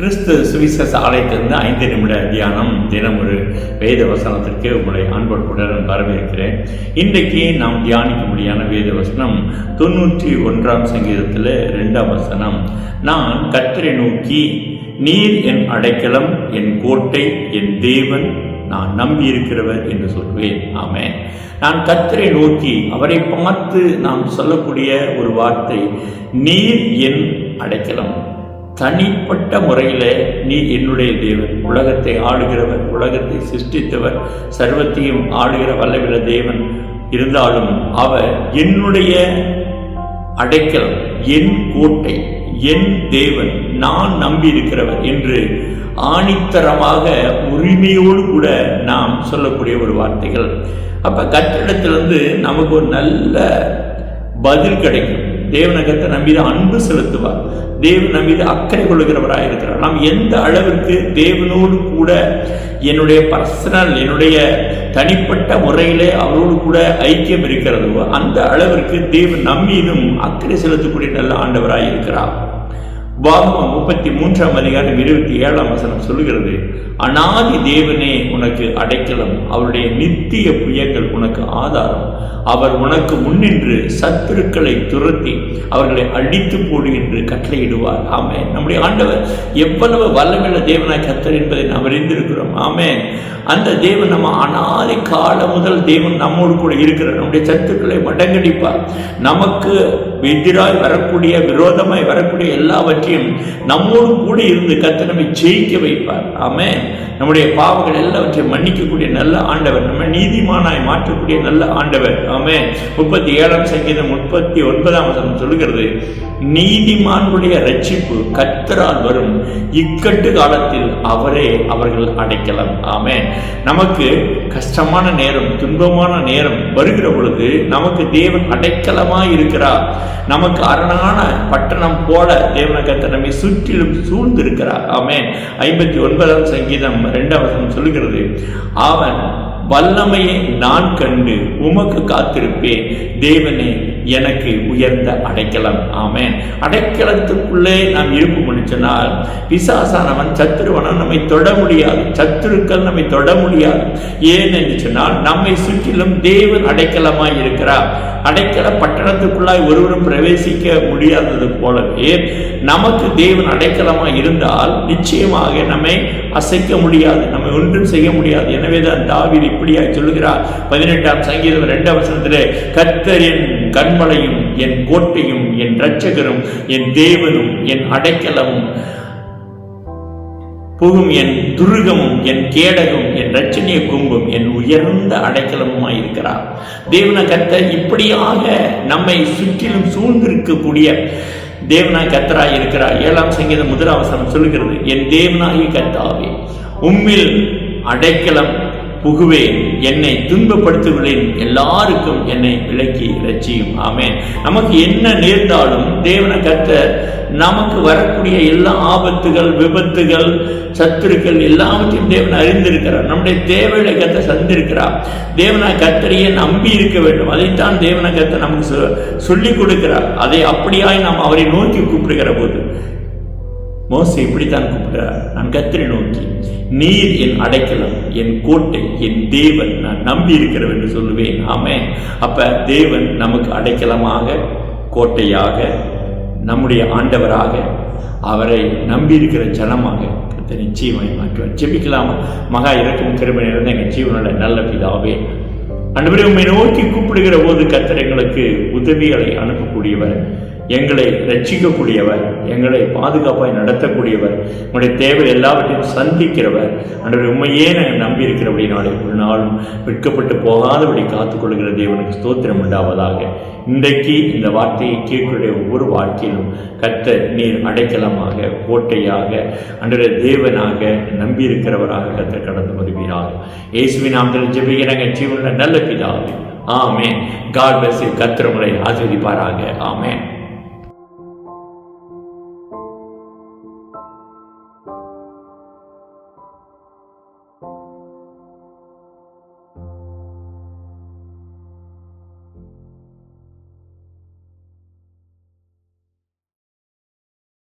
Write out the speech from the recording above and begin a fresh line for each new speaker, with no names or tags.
கிறிஸ்து சுவிசேஷ ஆலயத்திலிருந்து 5 நிமிட தியானம். தினம் ஒரு வேத வசனத்திற்கு உங்களை அன்போடு வரவேற்கிறேன். இன்றைக்கு நாம் தியானிக்க முடியாத வேத வசனம் 91ஆம் சங்கீதத்தில் 2ஆம் வசனம். நான் கர்த்தரை நோக்கி, நீர் என் அடைக்கலம், என் கோட்டை, என் தேவன், நான் நம்பி இருக்கிறவர் என்று சொல்வேன். ஆமென். நான் கர்த்தரை நோக்கி, அவரை பார்த்து நாம் சொல்லக்கூடிய ஒரு வார்த்தை, நீர் என் அடைக்கலம். தனிப்பட்ட முறையில் நீ என்னுடைய தேவன், உலகத்தை ஆளுகிறவர், உலகத்தை சிருஷ்டித்தவர், சர்வத்தையும் ஆளுகிற வல்லவில தேவன் இருந்தாலும் அவர் என்னுடைய அடைக்கலம், என் கோட்டை, என் தேவன், நான் நம்பி இருக்கிறவர் என்று ஆணித்தரமாக உரிமையோடு கூட நாம் சொல்லக்கூடிய ஒரு வார்த்தைகள். அப்ப கர்த்தரிடத்திலிருந்து நமக்கு ஒரு நல்ல பதில் கிடைக்கும். தேவனை கர்த்தர் நம்பி அன்பு செலுத்துவார். தேவன் நம்பி அக்கறை கொள்ளுகிறவராக இருக்கிறார். நாம் எந்த அளவிற்கு தேவனோடு கூட என்னுடைய பர்சனல், என்னுடைய தனிப்பட்ட முறையிலே அவரோடு கூட ஐக்கியம் இருக்கிறதோ அந்த அளவிற்கு தேவன் நம்மீதும் அக்கறை செலுத்தக்கூடிய நல்ல ஆண்டவராக இருக்கிறார். உபாகமம் 33ஆம் அதிகாரம் 27ஆம் வசனம் சொல்லுகிறது, அநாதி தேவனே உனக்கு அடைக்கலம், அவருடைய நித்திய புயங்கள் உனக்கு ஆதாரம், அவர் உனக்கு முன்னின்று சத்துருக்களை துரத்தி அவர்களை அழித்து போடு என்று கட்டளையிடுவார். ஆமென். நம்முடைய ஆண்டவர் எவ்வளவு வல்லமையுள்ள தேவனாய் கர்த்தர் என்பதை நாம் அறிந்திருக்கிறோம். ஆமென். அந்த தேவன் நம்ம அநாதி காலம் முதல் தேவன் நம்மோடு கூட இருக்கிறார். நம்முடைய சத்துருக்களை மடங்கடிப்பார். நமக்கு எதிராய் வரக்கூடிய, விரோதமாய் வரக்கூடிய எல்லாவற்றையும் நம்மோடு கூட இருந்து கர்த்தர் நம்மை ஜெயிக்க வைப்பார். ஆமென். நம்முடைய பாவங்கள் எல்லாவற்றையும் மன்னிக்கக்கூடிய நல்ல ஆண்டவர், நம்ம நீதிமானாய் மாற்றக்கூடிய நல்ல ஆண்டவர். ஆமென். 37ஆம் சங்கீதம் 39ஆம் வசனம் சொல்லுகிறது, நீதிமானுடைய ரட்சிப்பு கர்த்தரால் வரும், இக்கட்டு காலத்தில் அவரே அவர்கள் அடைக்கலம். ஆமென். நமக்கு கஷ்டமான நேரம், துன்பமான நேரம் வருகிற பொழுது நமக்கு தேவன் அடைக்கலமாய் இருக்கிறார். நமக்கு அரணான பட்டணம் போல தேவனை கர்த்தர் நம்மை சுற்றிலும் சூழ்ந்து இருக்கிறார். ஆமென். 59ஆம் சங்கீதம் 2ஆம் வசனம் சொல்லுகிறது, அவன் வல்லமையை நான் கண்டு உமக்கு காத்திருப்பேன், தேவனே எனக்கு உயர்ந்த அடைக்கலம். ஆமென். அடைக்கலத்துக்குள்ளே நாம் இருப்போம் சொன்னால் பிசாசானவன், சத்துருவனன் நம்மை தொட முடியாது, சத்துருக்கள் நம்மை தொட முடியாது. ஏன் என்று சொன்னால் நம்மை சுற்றிலும் தேவன் அடைக்கலமாய் இருக்கிறார். அடைக்கல பட்டணத்துக்குள்ளாய் ஒருவரும் பிரவேசிக்க முடியாதது போலவே நமக்கு தேவன் அடைக்கலமாய் இருந்தால் நிச்சயமாக நம்மை அசைக்க முடியாது, நம்மை ஒன்றும் செய்ய முடியாது. எனவேதான் தாவீது இப்படியாய் சொல்லுகிறார் 18ஆம் சங்கீதம் 2ஆம் வசனத்திலே, கர்த்தர் என் கண்மலையும், என் கோட்டையும், என் இரட்சகரும், என் தேவனும், என் அடைக்கலமும், புகும் என் துருகமும், என் கேடகம், என் இரட்சணிய கொம்பும், என் உயர்ந்த அடைக்கலமுமாய் இருக்கிறார். தேவன கர்த்தர் இப்படியாக நம்மை சுற்றிலும் சூழ்ந்திருக்கக்கூடிய தேவனாய் கர்த்தராய் இருக்கிறார். 7ஆம் சங்கீதம் 1ஆம் வசனம் சொல்லுகிறது, என் தேவனாகிய கர்த்தாவே, உம்மில் அடைக்கலம் புகுவேன், என்னை துன்பப்படுத்துகிறேன், எல்லாருக்கும் என்னை விலக்கி ரட்சியும். ஆமென். நமக்கு என்ன நேர்ந்தாலும் தேவனை கர்த்தர் நமக்கு வரக்கூடிய எல்லா ஆபத்துகள், விபத்துகள், சத்துருக்கள் எல்லாவற்றையும் தேவன் அறிந்திருக்கிறார். நம்முடைய தேவைகளை கர்த்தர் சந்திருக்கிறார். தேவனை கர்த்தரையே நம்பி இருக்க வேண்டும். அதைத்தான் தேவனை கர்த்தர் நமக்கு சொல்லிக் கொடுக்கிறார். அதை அப்படியாய் நாம் அவரை நோக்கி கூப்பிடுகிற போது, மோசே இப்படித்தான் கூப்பிடுறார், நான் கர்த்தரை நோக்கி, நீர் என் அடைக்கலம், என் கோட்டை, என் தேவன், நான் நம்பி இருக்கிறவர் என்று சொல்லுவேன். ஆமென். அப்ப தேவன் நமக்கு அடைக்கலமாக, கோட்டையாக, நம்முடைய ஆண்டவராக, அவரை நம்பி இருக்கிற ஜனமாக கர்த்தர் நிச்சயமாய் மாற்றுவார். ஜெபிக்கலாமா? மகா இரக்கம் கிருபை நிறைந்த எங்கள் ஜீவனுள்ள நல்ல பிதாவே, ஆண்டவரே, உம்மை நோக்கி கூப்பிடுகிற போது கர்த்தர் எங்களுக்கு உதவிகளை அனுப்பக்கூடியவர், எங்களை ரட்சிக்கக்கூடியவர், எங்களை பாதுகாப்பாய் நடத்தக்கூடியவர், உங்களுடைய தேவை எல்லாவற்றையும் சந்திக்கிறவர். ஆண்டவரே, உண்மையே நாங்கள் நம்பி இருக்கிறபடினாலே ஒரு நாளும் விற்கப்பட்டு போகாதபடி காத்துக்கொள்கிற தேவனுக்கு ஸ்தோத்திரம் உண்டாவதாக. இன்றைக்கு இந்த வார்த்தையை கேட்கக்கூடிய ஒவ்வொரு வாழ்க்கையிலும் கர்த்தர் நீர் அடைக்கலமாக, கோட்டையாக, ஆண்டவரே தேவனாக, நம்பி இருக்கிறவராக கர்த்தர் கடந்து வருவீராக. இயேசுவின் நாமத்தில் ஜெபிக்கிறேன் ஜீவனுள்ள நல்ல பிதாவே. ஆமென். God bless you. கர்த்தர் உங்களை ஆசீர்வதிப்பாராக. ஆமென்.